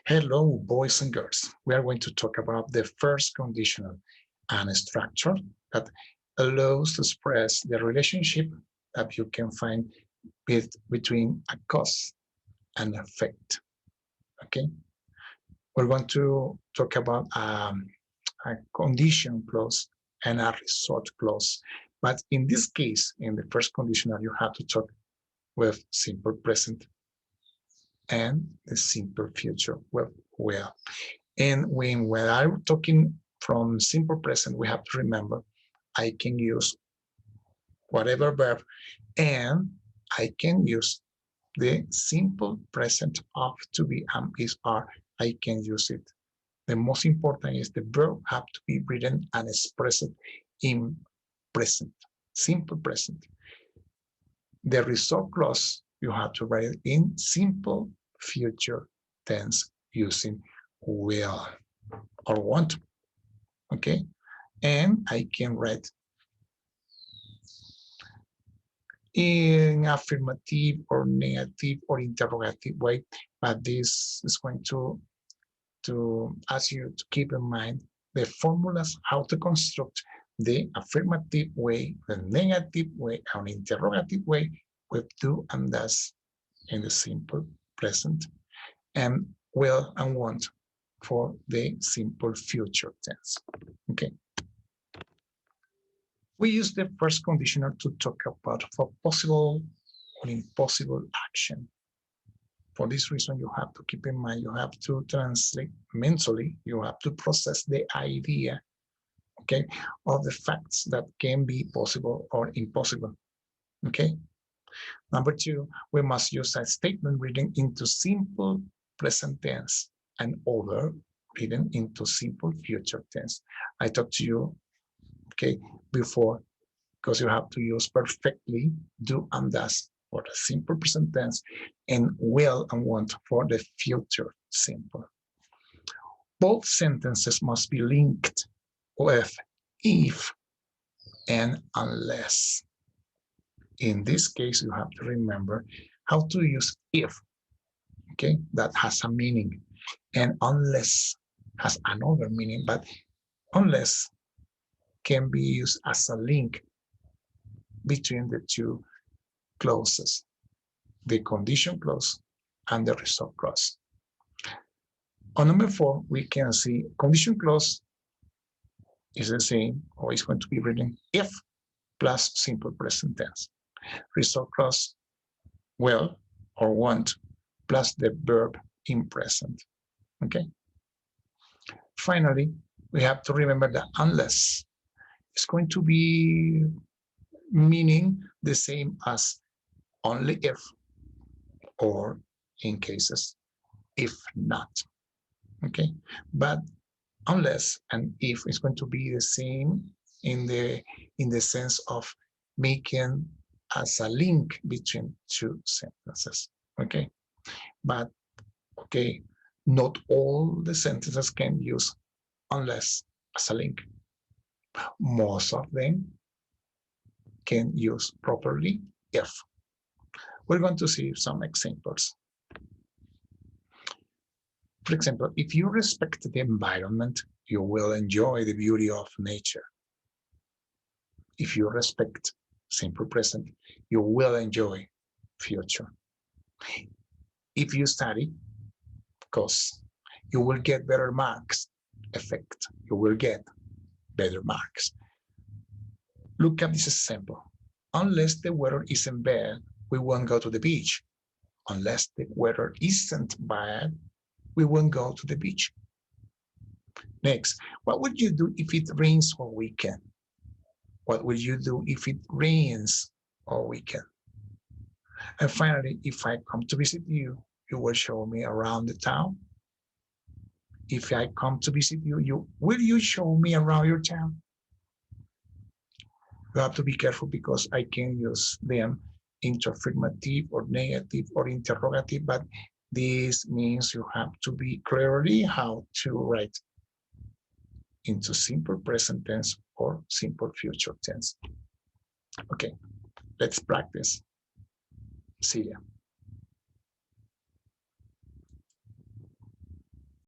Hello, boys and girls. We are going to talk about the first conditional and structure that allows to express the relationship that you can find between a cause and effect. Okay, we're going to talk about a condition clause and a result clause. But in this case, in the first conditional, you have to talk with simple present and the simple future with will. And when we are talking from simple present, we have to remember I can use whatever verb and I can use the simple present of to be is are. I can use it. The most important is the verb have to be written and expressed in present, simple present. The result clause you have to write it in simple future tense using will or want. Okay, and I can write in affirmative or negative or interrogative way, but this is going to ask you to keep in mind the formulas how to construct the affirmative way, the negative way, and interrogative way with do and does in the simple present, and will and want for the simple future tense. Okay. We use the first conditional to talk about for possible or impossible action. For this reason, you have to keep in mind, you have to translate mentally, you have to process the idea, okay, of the facts that can be possible or impossible, okay? Number two, we must use a statement written into simple present tense and other written into simple future tense. I talked to you, okay, before, because you have to use perfectly do and does for the simple present tense and will and want for the future simple. Both sentences must be linked with if and unless. In this case, you have to remember how to use if, okay, that has a meaning, and unless has another meaning, but unless can be used as a link between the two clauses, the condition clause and the result clause. On number 4, we can see condition clause is the same, or is going to be written if plus simple present tense. Result clause will or want plus the verb in present. Okay. Finally, we have to remember that unless is going to be meaning the same as only if or in cases if not. Okay, but unless and if is going to be the same in the sense of making as a link between two sentences. Okay, but okay, not all the sentences can use unless as a link. Most of them can use properly if. We're going to see some examples. For example, if you respect the environment, you will enjoy the beauty of nature. If you respect simple present, you will enjoy future. If you study, because you will get better marks, effect, you will get better marks. Look at this example. Unless the weather isn't bad, we won't go to the beach. Unless the weather isn't bad, we won't go to the beach. Next, what would you do if it rains all weekend? What would you do if it rains all weekend? And finally, if I come to visit you, you will show me around the town. If I come to visit you, will you show me around your town? You have to be careful because I can use them into affirmative or negative or interrogative, but this means you have to be clearly how to write into simple present tense or simple future tense. Okay, let's practice. See ya.